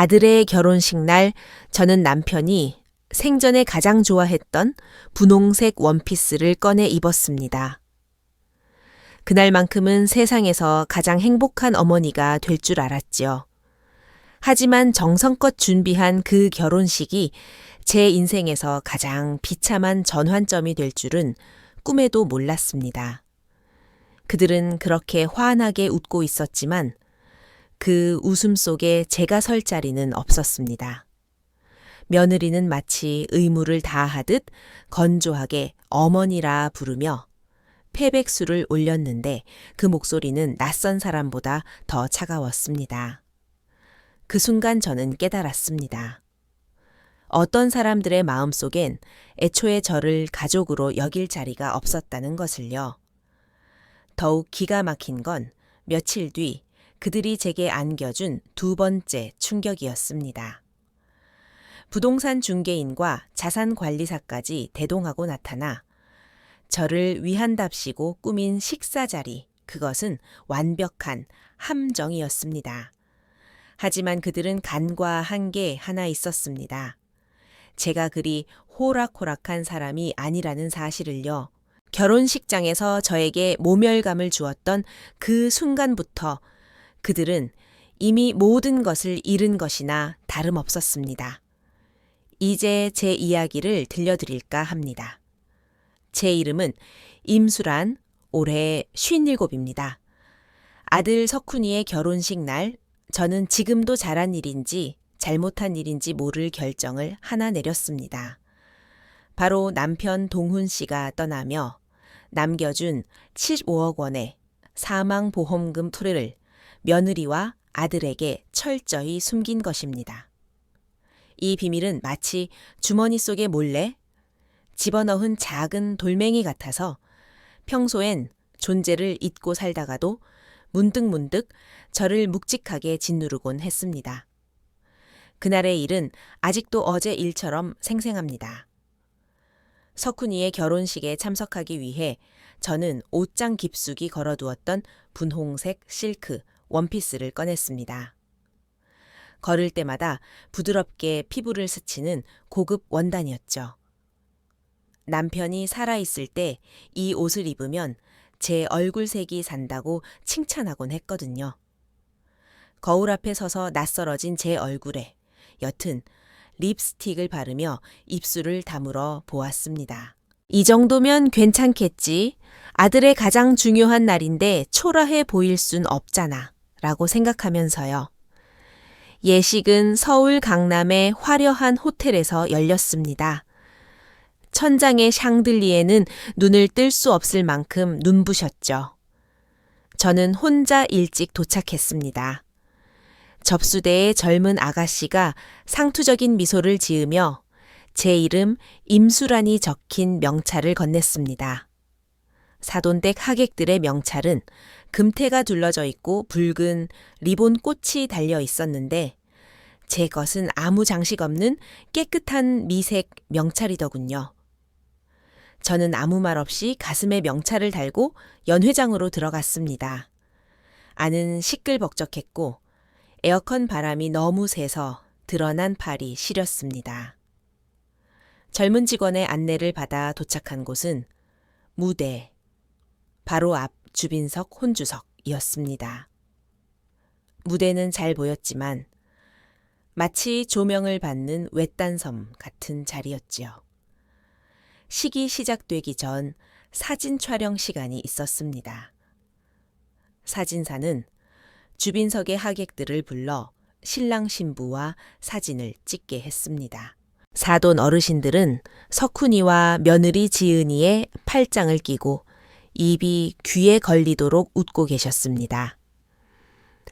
아들의 결혼식 날 저는 남편이 생전에 가장 좋아했던 분홍색 원피스를 꺼내 입었습니다. 그날만큼은 세상에서 가장 행복한 어머니가 될 줄 알았지요. 하지만 정성껏 준비한 그 결혼식이 제 인생에서 가장 비참한 전환점이 될 줄은 꿈에도 몰랐습니다. 그들은 그렇게 환하게 웃고 있었지만 그 웃음 속에 제가 설 자리는 없었습니다. 며느리는 마치 의무를 다하듯 건조하게 어머니라 부르며 패백수를 올렸는데 그 목소리는 낯선 사람보다 더 차가웠습니다. 그 순간 저는 깨달았습니다. 어떤 사람들의 마음속엔 애초에 저를 가족으로 여길 자리가 없었다는 것을요. 더욱 기가 막힌 건 며칠 뒤 그들이 제게 안겨준 두 번째 충격이었습니다. 부동산 중개인과 자산관리사까지 대동하고 나타나 저를 위한답시고 꾸민 식사 자리, 그것은 완벽한 함정이었습니다. 하지만 그들은 간과한 게 하나 있었습니다. 제가 그리 호락호락한 사람이 아니라는 사실을요. 결혼식장에서 저에게 모멸감을 주었던 그 순간부터 그들은 이미 모든 것을 잃은 것이나 다름없었습니다. 이제 제 이야기를 들려드릴까 합니다. 제 이름은 임수란, 올해 57입니다. 아들 석훈이의 결혼식 날 저는 지금도 잘한 일인지 잘못한 일인지 모를 결정을 하나 내렸습니다. 바로 남편 동훈 씨가 떠나며 남겨준 15억 원의 사망보험금 토를 며느리와 아들에게 철저히 숨긴 것입니다. 이 비밀은 마치 주머니 속에 몰래 집어넣은 작은 돌멩이 같아서 평소엔 존재를 잊고 살다가도 문득문득 저를 묵직하게 짓누르곤 했습니다. 그날의 일은 아직도 어제 일처럼 생생합니다. 석훈이의 결혼식에 참석하기 위해 저는 옷장 깊숙이 걸어두었던 분홍색 실크 원피스를 꺼냈습니다. 걸을 때마다 부드럽게 피부를 스치는 고급 원단이었죠. 남편이 살아있을 때 이 옷을 입으면 제 얼굴색이 산다고 칭찬하곤 했거든요. 거울 앞에 서서 낯설어진 제 얼굴에 옅은 립스틱을 바르며 입술을 다물어 보았습니다. 이 정도면 괜찮겠지. 아들의 가장 중요한 날인데 초라해 보일 순 없잖아. 라고 생각하면서요. 예식은 서울 강남의 화려한 호텔에서 열렸습니다. 천장의 샹들리에는 눈을 뜰 수 없을 만큼 눈부셨죠. 저는 혼자 일찍 도착했습니다. 접수대에 젊은 아가씨가 상투적인 미소를 지으며 제 이름 임수란이 적힌 명찰을 건넸습니다. 사돈댁 하객들의 명찰은 금태가 둘러져 있고 붉은 리본 꽃이 달려 있었는데 제 것은 아무 장식 없는 깨끗한 미색 명찰이더군요. 저는 아무 말 없이 가슴에 명찰을 달고 연회장으로 들어갔습니다. 안은 시끌벅적했고 에어컨 바람이 너무 세서 드러난 팔이 시렸습니다. 젊은 직원의 안내를 받아 도착한 곳은 무대, 바로 앞 주빈석 혼주석이었습니다. 무대는 잘 보였지만 마치 조명을 받는 외딴섬 같은 자리였지요. 식이 시작되기 전 사진 촬영 시간이 있었습니다. 사진사는 주빈석의 하객들을 불러 신랑 신부와 사진을 찍게 했습니다. 사돈 어르신들은 석훈이와 며느리 지은이의 팔짱을 끼고 입이 귀에 걸리도록 웃고 계셨습니다.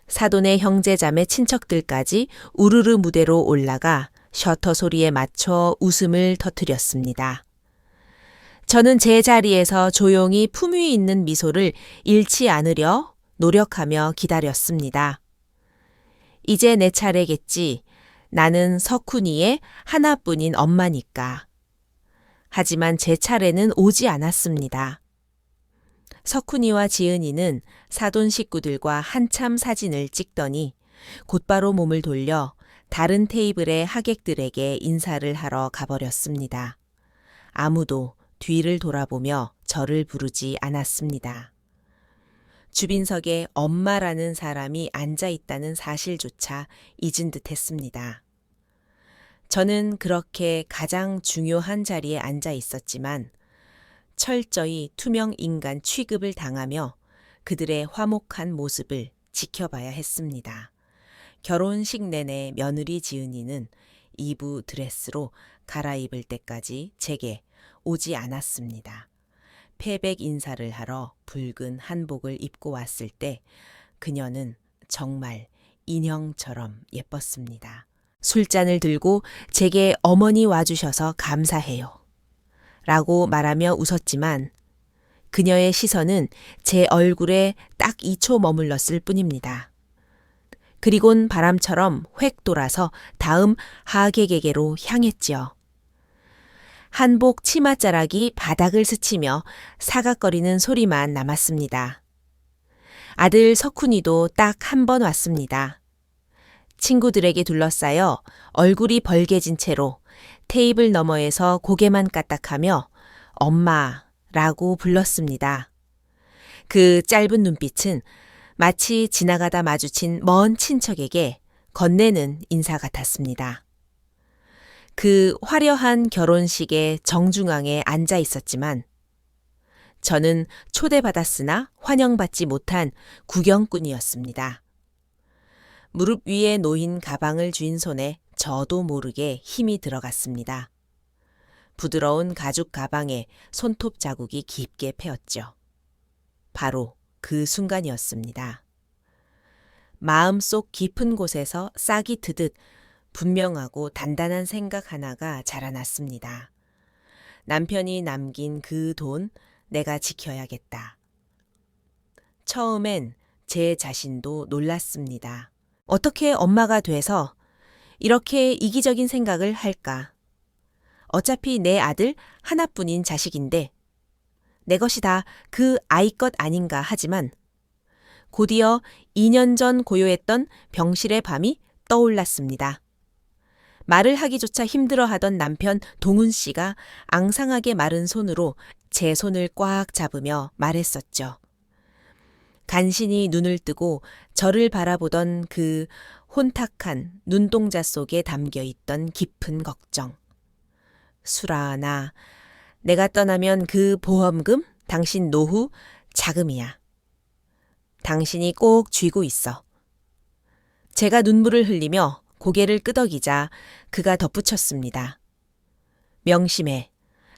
사돈의 형제자매 친척들까지 우르르 무대로 올라가 셔터 소리에 맞춰 웃음을 터뜨렸습니다. 저는 제 자리에서 조용히 품위 있는 미소를 잃지 않으려 노력하며 기다렸습니다. 이제 내 차례겠지. 나는 석훈이의 하나뿐인 엄마니까. 하지만 제 차례는 오지 않았습니다. 석훈이와 지은이는 사돈 식구들과 한참 사진을 찍더니 곧바로 몸을 돌려 다른 테이블의 하객들에게 인사를 하러 가버렸습니다. 아무도 뒤를 돌아보며 저를 부르지 않았습니다. 주빈석에 엄마라는 사람이 앉아 있다는 사실조차 잊은 듯 했습니다. 저는 그렇게 가장 중요한 자리에 앉아 있었지만 철저히 투명 인간 취급을 당하며 그들의 화목한 모습을 지켜봐야 했습니다. 결혼식 내내 며느리 지은이는 이브 드레스로 갈아입을 때까지 제게 오지 않았습니다. 패백 인사를 하러 붉은 한복을 입고 왔을 때 그녀는 정말 인형처럼 예뻤습니다. 술잔을 들고 제게 어머니 와주셔서 감사해요. 라고 말하며 웃었지만 그녀의 시선은 제 얼굴에 딱 2초 머물렀을 뿐입니다. 그리곤 바람처럼 획 돌아서 다음 하객에게로 향했지요. 한복 치맛자락이 바닥을 스치며 사각거리는 소리만 남았습니다. 아들 석훈이도 딱 한 번 왔습니다. 친구들에게 둘러싸여 얼굴이 벌개진 채로 테이블 너머에서 고개만 까딱하며 엄마라고 불렀습니다. 그 짧은 눈빛은 마치 지나가다 마주친 먼 친척에게 건네는 인사 같았습니다. 그 화려한 결혼식의 정중앙에 앉아 있었지만 저는 초대받았으나 환영받지 못한 구경꾼이었습니다. 무릎 위에 놓인 가방을 쥔 손에 저도 모르게 힘이 들어갔습니다. 부드러운 가죽 가방에 손톱 자국이 깊게 패였죠. 바로 그 순간이었습니다. 마음속 깊은 곳에서 싹이 트듯 분명하고 단단한 생각 하나가 자라났습니다. 남편이 남긴 그 돈 내가 지켜야겠다. 처음엔 제 자신도 놀랐습니다. 어떻게 엄마가 돼서 이렇게 이기적인 생각을 할까? 어차피 내 아들 하나뿐인 자식인데 내 것이 다 그 아이 것 아닌가 하지만 곧이어 2년 전 고요했던 병실의 밤이 떠올랐습니다. 말을 하기조차 힘들어하던 남편 동훈 씨가 앙상하게 마른 손으로 제 손을 꽉 잡으며 말했었죠. 간신히 눈을 뜨고 저를 바라보던 그 혼탁한 눈동자 속에 담겨있던 깊은 걱정. 수라나, 내가 떠나면 그 보험금, 당신 노후, 자금이야. 당신이 꼭 쥐고 있어. 제가 눈물을 흘리며 고개를 끄덕이자 그가 덧붙였습니다. 명심해.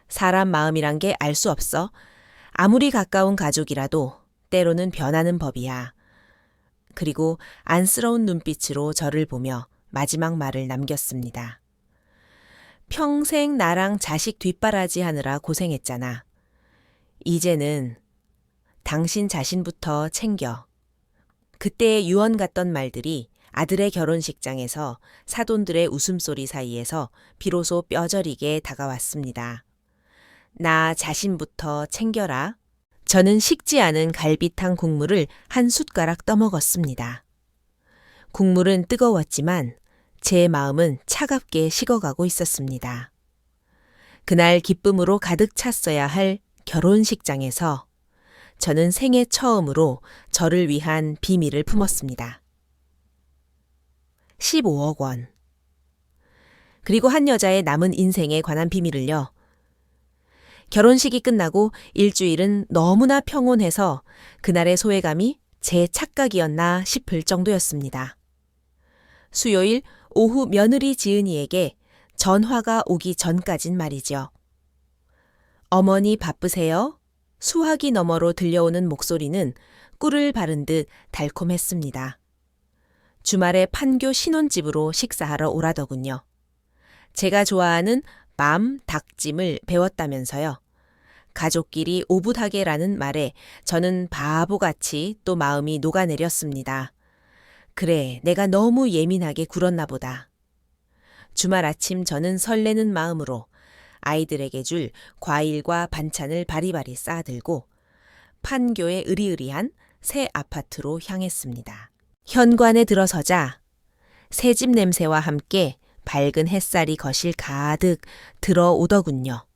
사람 마음이란 게 알 수 없어. 아무리 가까운 가족이라도 때로는 변하는 법이야. 그리고 안쓰러운 눈빛으로 저를 보며 마지막 말을 남겼습니다. 평생 나랑 자식 뒷바라지 하느라 고생했잖아. 이제는 당신 자신부터 챙겨. 그때의 유언 같던 말들이 아들의 결혼식장에서 사돈들의 웃음소리 사이에서 비로소 뼈저리게 다가왔습니다. 나 자신부터 챙겨라. 저는 식지 않은 갈비탕 국물을 한 숟가락 떠먹었습니다. 국물은 뜨거웠지만 제 마음은 차갑게 식어가고 있었습니다. 그날 기쁨으로 가득 찼어야 할 결혼식장에서 저는 생애 처음으로 저를 위한 비밀을 품었습니다. 15억 원. 그리고 한 여자의 남은 인생에 관한 비밀을요. 결혼식이 끝나고 일주일은 너무나 평온해서 그날의 소외감이 제 착각이었나 싶을 정도였습니다. 수요일 오후 며느리 지은이에게 전화가 오기 전까진 말이죠. 어머니 바쁘세요? 수화기 너머로 들려오는 목소리는 꿀을 바른 듯 달콤했습니다. 주말에 판교 신혼집으로 식사하러 오라더군요. 제가 좋아하는 맘 닭찜을 배웠다면서요. 가족끼리 오붓하게라는 말에 저는 바보같이 또 마음이 녹아내렸습니다. 그래, 내가 너무 예민하게 굴었나 보다. 주말 아침 저는 설레는 마음으로 아이들에게 줄 과일과 반찬을 바리바리 싸들고 판교의 으리으리한 새 아파트로 향했습니다. 현관에 들어서자 새집 냄새와 함께 밝은 햇살이 거실 가득 들어오더군요.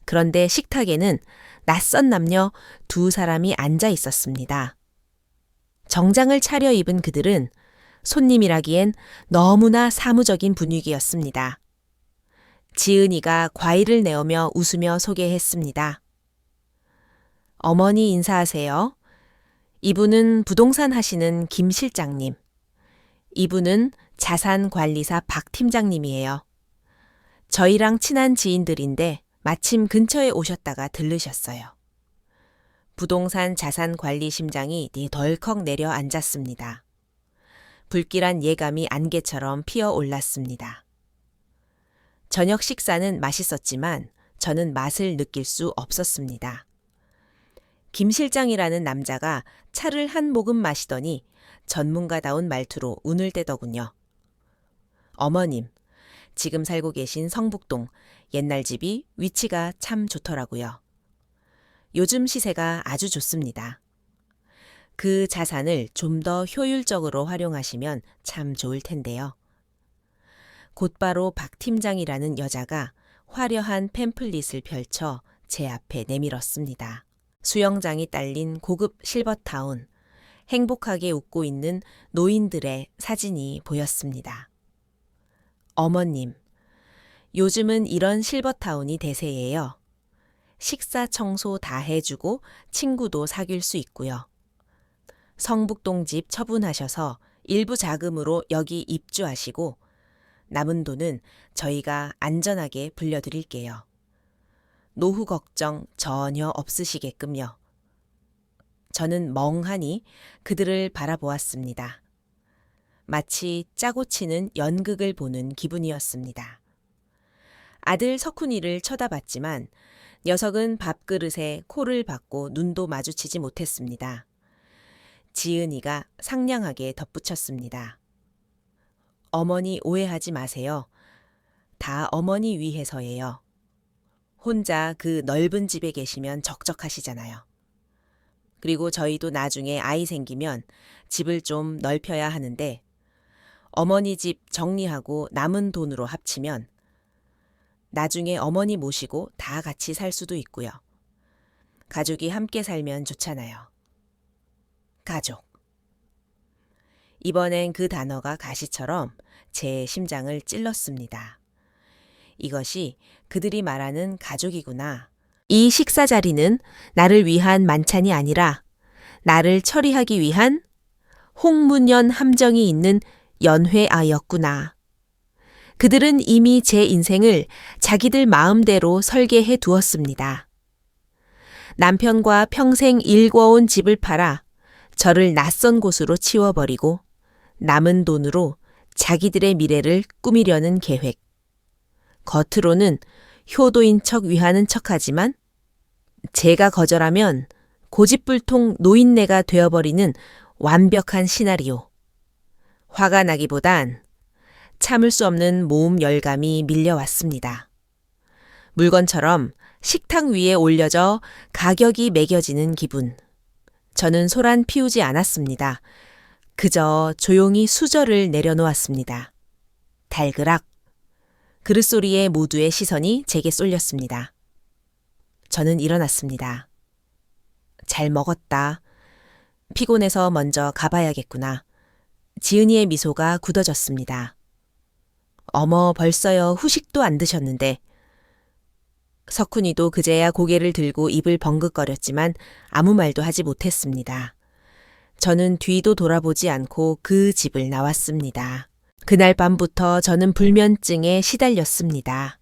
그런데 식탁에는 낯선 남녀 두 사람이 앉아 있었습니다. 정장을 차려입은 그들은 손님이라기엔 너무나 사무적인 분위기였습니다. 지은이가 과일을 내오며 웃으며 소개했습니다. 어머니 인사하세요. 이분은 부동산 하시는 김 실장님. 이분은 자산관리사 박 팀장님이에요. 저희랑 친한 지인들인데 마침 근처에 오셨다가 들르셨어요. 부동산 자산관리심장이 덜컥 내려 앉았습니다. 불길한 예감이 안개처럼 피어올랐습니다. 저녁 식사는 맛있었지만 저는 맛을 느낄 수 없었습니다. 김 실장이라는 남자가 차를 한 모금 마시더니 전문가다운 말투로 운을 떼더군요. 어머님, 지금 살고 계신 성북동 옛날 집이 위치가 참 좋더라고요. 요즘 시세가 아주 좋습니다. 그 자산을 좀 더 효율적으로 활용하시면 참 좋을 텐데요. 곧바로 박 팀장이라는 여자가 화려한 팸플릿을 펼쳐 제 앞에 내밀었습니다. 수영장이 딸린 고급 실버타운, 행복하게 웃고 있는 노인들의 사진이 보였습니다. 어머님, 요즘은 이런 실버타운이 대세예요. 식사 청소 다 해주고 친구도 사귈 수 있고요. 성북동 집 처분하셔서 일부 자금으로 여기 입주하시고 남은 돈은 저희가 안전하게 불려드릴게요. 노후 걱정 전혀 없으시게끔요. 저는 멍하니 그들을 바라보았습니다. 마치 짜고 치는 연극을 보는 기분이었습니다. 아들 석훈이를 쳐다봤지만 녀석은 밥그릇에 코를 박고 눈도 마주치지 못했습니다. 지은이가 상냥하게 덧붙였습니다. 어머니 오해하지 마세요. 다 어머니 위해서예요. 혼자 그 넓은 집에 계시면 적적하시잖아요. 그리고 저희도 나중에 아이 생기면 집을 좀 넓혀야 하는데 어머니 집 정리하고 남은 돈으로 합치면 나중에 어머니 모시고 다 같이 살 수도 있고요. 가족이 함께 살면 좋잖아요. 가족. 이번엔 그 단어가 가시처럼 제 심장을 찔렀습니다. 이것이 그들이 말하는 가족이구나. 이 식사 자리는 나를 위한 만찬이 아니라 나를 처리하기 위한 홍문연 함정이 있는 연회아였구나. 그들은 이미 제 인생을 자기들 마음대로 설계해 두었습니다. 남편과 평생 일궈온 집을 팔아 저를 낯선 곳으로 치워버리고 남은 돈으로 자기들의 미래를 꾸미려는 계획. 겉으로는 효도인 척 위하는 척하지만 제가 거절하면 고집불통 노인네가 되어버리는 완벽한 시나리오. 화가 나기보단 참을 수 없는 모음 열감이 밀려왔습니다. 물건처럼 식탁 위에 올려져 가격이 매겨지는 기분. 저는 소란 피우지 않았습니다. 그저 조용히 수저를 내려놓았습니다. 달그락. 그릇소리에 모두의 시선이 제게 쏠렸습니다. 저는 일어났습니다. 잘 먹었다. 피곤해서 먼저 가봐야겠구나. 지은이의 미소가 굳어졌습니다. 어머, 벌써요. 후식도 안 드셨는데. 석훈이도 그제야 고개를 들고 입을 벙긋거렸지만 아무 말도 하지 못했습니다. 저는 뒤도 돌아보지 않고 그 집을 나왔습니다. 그날 밤부터 저는 불면증에 시달렸습니다.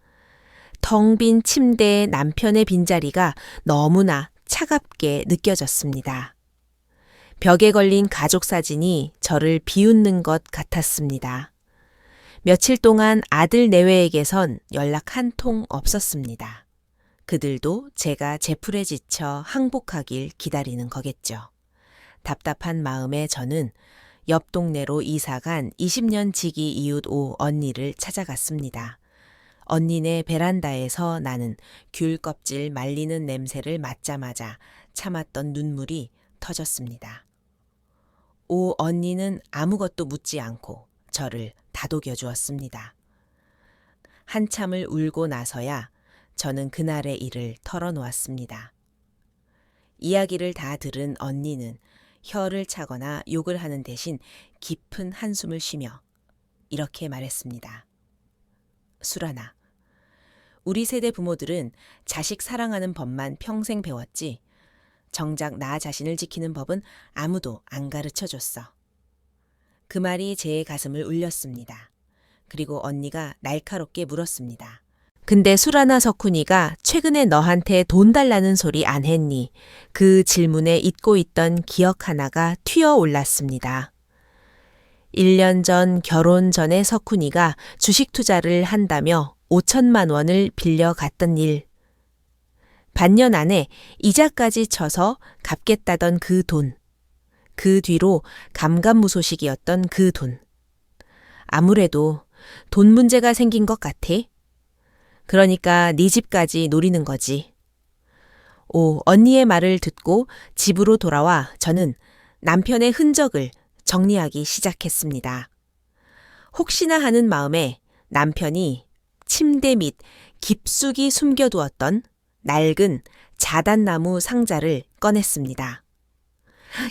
텅 빈 침대에 남편의 빈자리가 너무나 차갑게 느껴졌습니다. 벽에 걸린 가족 사진이 저를 비웃는 것 같았습니다. 며칠 동안 아들 내외에게선 연락 한 통 없었습니다. 그들도 제가 제풀에 지쳐 항복하길 기다리는 거겠죠. 답답한 마음에 저는 옆 동네로 이사간 20년 지기 이웃 오 언니를 찾아갔습니다. 언니네 베란다에서 나는 귤 껍질 말리는 냄새를 맡자마자 참았던 눈물이 터졌습니다. 오 언니는 아무것도 묻지 않고 저를 다독여 주었습니다. 한참을 울고 나서야 저는 그날의 일을 털어놓았습니다. 이야기를 다 들은 언니는 혀를 차거나 욕을 하는 대신 깊은 한숨을 쉬며 이렇게 말했습니다. 수란아, 우리 세대 부모들은 자식 사랑하는 법만 평생 배웠지 정작 나 자신을 지키는 법은 아무도 안 가르쳐줬어. 그 말이 제 가슴을 울렸습니다. 그리고 언니가 날카롭게 물었습니다. 근데 수라나 석훈이가 최근에 너한테 돈 달라는 소리 안 했니? 그 질문에 잊고 있던 기억 하나가 튀어올랐습니다. 1년 전 결혼 전에 석훈이가 주식 투자를 한다며 5천만 원을 빌려갔던 일. 반년 안에 이자까지 쳐서 갚겠다던 그 돈. 그 뒤로 감감무소식이었던 그 돈. 아무래도 돈 문제가 생긴 것 같아. 그러니까 네 집까지 노리는 거지. 언니의 말을 듣고 집으로 돌아와 저는 남편의 흔적을 정리하기 시작했습니다. 혹시나 하는 마음에 남편이 침대 밑 깊숙이 숨겨두었던 낡은 자단나무 상자를 꺼냈습니다.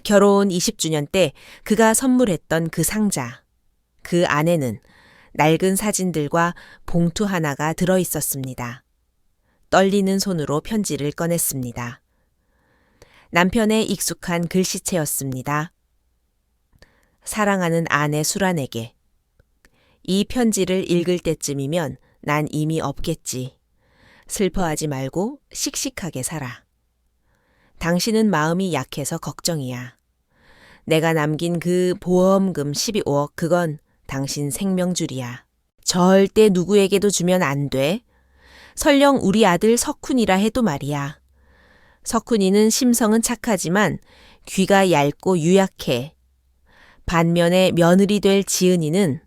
결혼 20주년 때 그가 선물했던 그 상자. 그 안에는 낡은 사진들과 봉투 하나가 들어 있었습니다. 떨리는 손으로 편지를 꺼냈습니다. 남편의 익숙한 글씨체였습니다. 사랑하는 아내 수란에게. 이 편지를 읽을 때쯤이면 난 이미 없겠지. 슬퍼하지 말고 씩씩하게 살아. 당신은 마음이 약해서 걱정이야. 내가 남긴 그 보험금 12억 그건 당신 생명줄이야. 절대 누구에게도 주면 안 돼. 설령 우리 아들 석훈이라 해도 말이야. 석훈이는 심성은 착하지만 귀가 얇고 유약해. 반면에 며느리 될 지은이는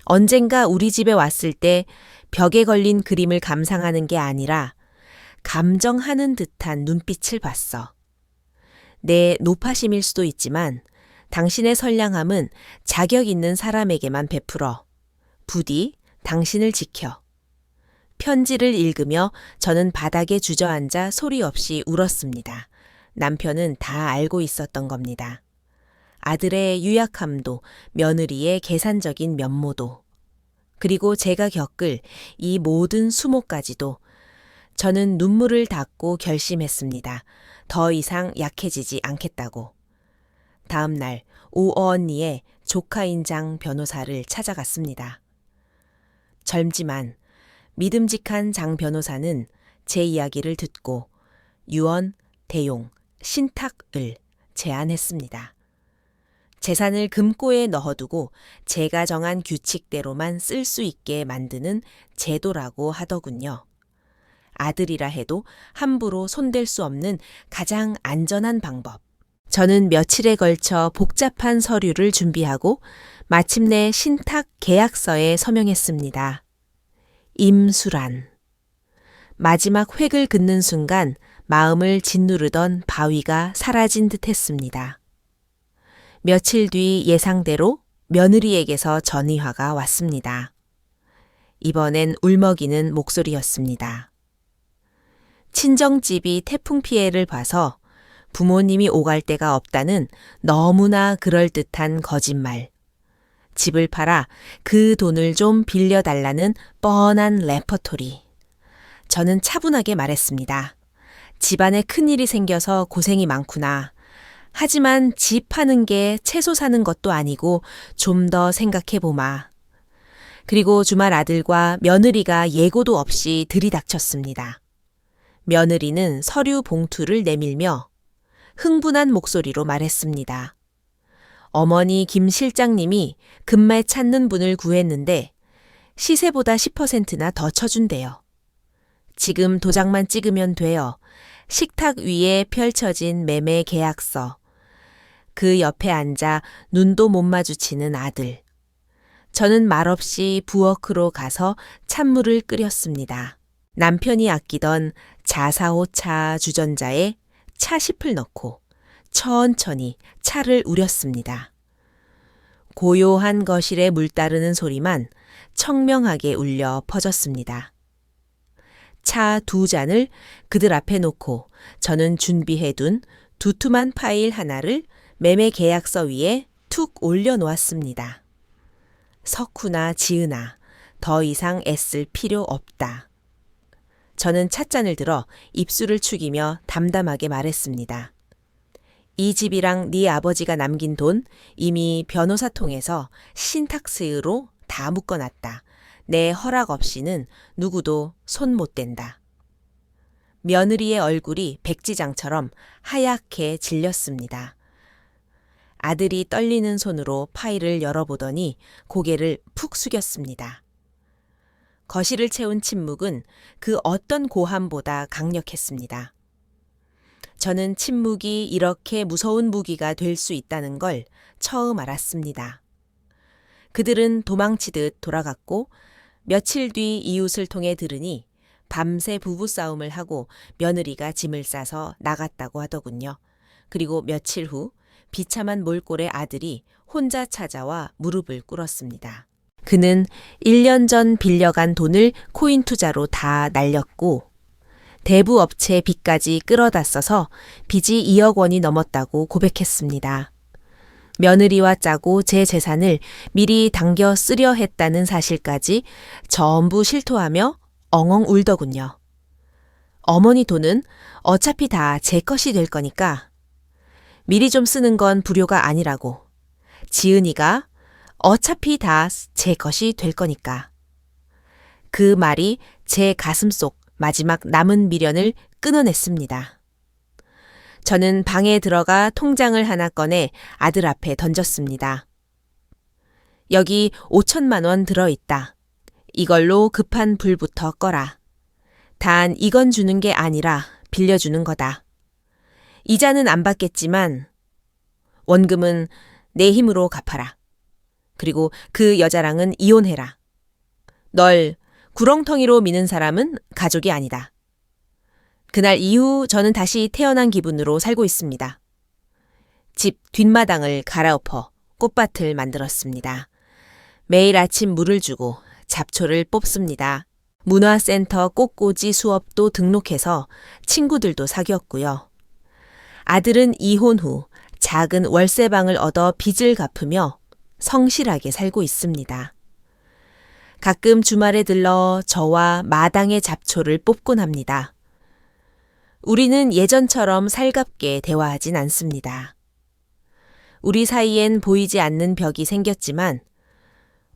언젠가 우리 집에 왔을 때 벽에 걸린 그림을 감상하는 게 아니라 감정하는 듯한 눈빛을 봤어. 내 노파심일 수도 있지만 당신의 선량함은 자격 있는 사람에게만 베풀어. 부디 당신을 지켜. 편지를 읽으며 저는 바닥에 주저앉아 소리 없이 울었습니다. 남편은 다 알고 있었던 겁니다. 아들의 유약함도 며느리의 계산적인 면모도 그리고 제가 겪을 이 모든 수모까지도 저는 눈물을 닦고 결심했습니다. 더 이상 약해지지 않겠다고. 다음 날 오 언니의 조카인장 변호사를 찾아갔습니다. 젊지만 믿음직한 장 변호사는 제 이야기를 듣고 유언, 대용, 신탁을 제안했습니다. 재산을 금고에 넣어두고 제가 정한 규칙대로만 쓸 수 있게 만드는 제도라고 하더군요. 아들이라 해도 함부로 손댈 수 없는 가장 안전한 방법. 저는 며칠에 걸쳐 복잡한 서류를 준비하고 마침내 신탁 계약서에 서명했습니다. 임수란. 마지막 획을 긋는 순간 마음을 짓누르던 바위가 사라진 듯 했습니다. 며칠 뒤 예상대로 며느리에게서 전의화가 왔습니다. 이번엔 울먹이는 목소리였습니다. 친정집이 태풍 피해를 봐서 부모님이 오갈 데가 없다는 너무나 그럴듯한 거짓말. 집을 팔아 그 돈을 좀 빌려달라는 뻔한 레퍼토리. 저는 차분하게 말했습니다. 집안에 큰일이 생겨서 고생이 많구나. 하지만 집 파는 게 채소 사는 것도 아니고 좀 더 생각해보마. 그리고 주말 아들과 며느리가 예고도 없이 들이닥쳤습니다. 며느리는 서류 봉투를 내밀며 흥분한 목소리로 말했습니다. 어머니 김 실장님이 금매 찾는 분을 구했는데 시세보다 10%나 더 쳐준대요. 지금 도장만 찍으면 돼요. 식탁 위에 펼쳐진 매매 계약서. 그 옆에 앉아 눈도 못 마주치는 아들. 저는 말없이 부엌으로 가서 찬물을 끓였습니다. 남편이 아끼던 자사오차 주전자에 차 10을 넣고 천천히 차를 우렸습니다. 고요한 거실에 물 따르는 소리만 청명하게 울려 퍼졌습니다. 차 2잔을 그들 앞에 놓고 저는 준비해둔 두툼한 파일 하나를 매매 계약서 위에 툭 올려놓았습니다. 석훈아, 지은아, 더 이상 애쓸 필요 없다. 저는 찻잔을 들어 입술을 축이며 담담하게 말했습니다. 이 집이랑 네 아버지가 남긴 돈 이미 변호사 통해서 신탁스로 다 묶어놨다. 내 허락 없이는 누구도 손 못 댄다. 며느리의 얼굴이 백지장처럼 하얗게 질렸습니다. 아들이 떨리는 손으로 파일을 열어보더니 고개를 푹 숙였습니다. 거실을 채운 침묵은 그 어떤 고함보다 강력했습니다. 저는 침묵이 이렇게 무서운 무기가 될 수 있다는 걸 처음 알았습니다. 그들은 도망치듯 돌아갔고 며칠 뒤 이웃을 통해 들으니 밤새 부부싸움을 하고 며느리가 짐을 싸서 나갔다고 하더군요. 그리고 며칠 후 비참한 몰골의 아들이 혼자 찾아와 무릎을 꿇었습니다. 그는 1년 전 빌려간 돈을 코인 투자로 다 날렸고 대부 업체 빚까지 끌어다 써서 빚이 2억 원이 넘었다고 고백했습니다. 며느리와 짜고 제 재산을 미리 당겨 쓰려 했다는 사실까지 전부 실토하며 엉엉 울더군요. 어머니 돈은 어차피 다 제 것이 될 거니까 미리 좀 쓰는 건 불효가 아니라고. 지은이가 어차피 다 제 것이 될 거니까. 그 말이 제 가슴 속 마지막 남은 미련을 끊어냈습니다. 저는 방에 들어가 통장을 하나 꺼내 아들 앞에 던졌습니다. 여기 5천만 원 들어있다. 이걸로 급한 불부터 꺼라. 단 이건 주는 게 아니라 빌려주는 거다. 이자는 안 받겠지만 원금은 내 힘으로 갚아라. 그리고 그 여자랑은 이혼해라. 널 구렁텅이로 미는 사람은 가족이 아니다. 그날 이후 저는 다시 태어난 기분으로 살고 있습니다. 집 뒷마당을 갈아엎어 꽃밭을 만들었습니다. 매일 아침 물을 주고 잡초를 뽑습니다. 문화센터 꽃꽂이 수업도 등록해서 친구들도 사귀었고요. 아들은 이혼 후 작은 월세방을 얻어 빚을 갚으며 성실하게 살고 있습니다. 가끔 주말에 들러 저와 마당의 잡초를 뽑곤 합니다. 우리는 예전처럼 살갑게 대화하진 않습니다. 우리 사이엔 보이지 않는 벽이 생겼지만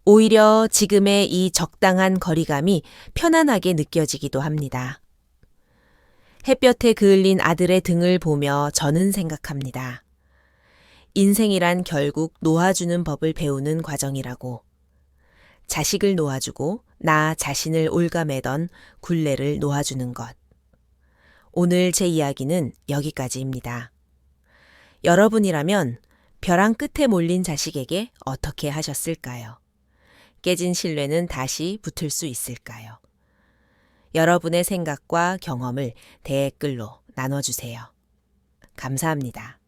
오히려 지금의 이 적당한 거리감이 편안하게 느껴지기도 합니다. 햇볕에 그을린 아들의 등을 보며 저는 생각합니다. 인생이란 결국 놓아주는 법을 배우는 과정이라고. 자식을 놓아주고 나 자신을 올가매던 굴레를 놓아주는 것. 오늘 제 이야기는 여기까지입니다. 여러분이라면 벼랑 끝에 몰린 자식에게 어떻게 하셨을까요? 깨진 신뢰는 다시 붙을 수 있을까요? 여러분의 생각과 경험을 댓글로 나눠주세요. 감사합니다.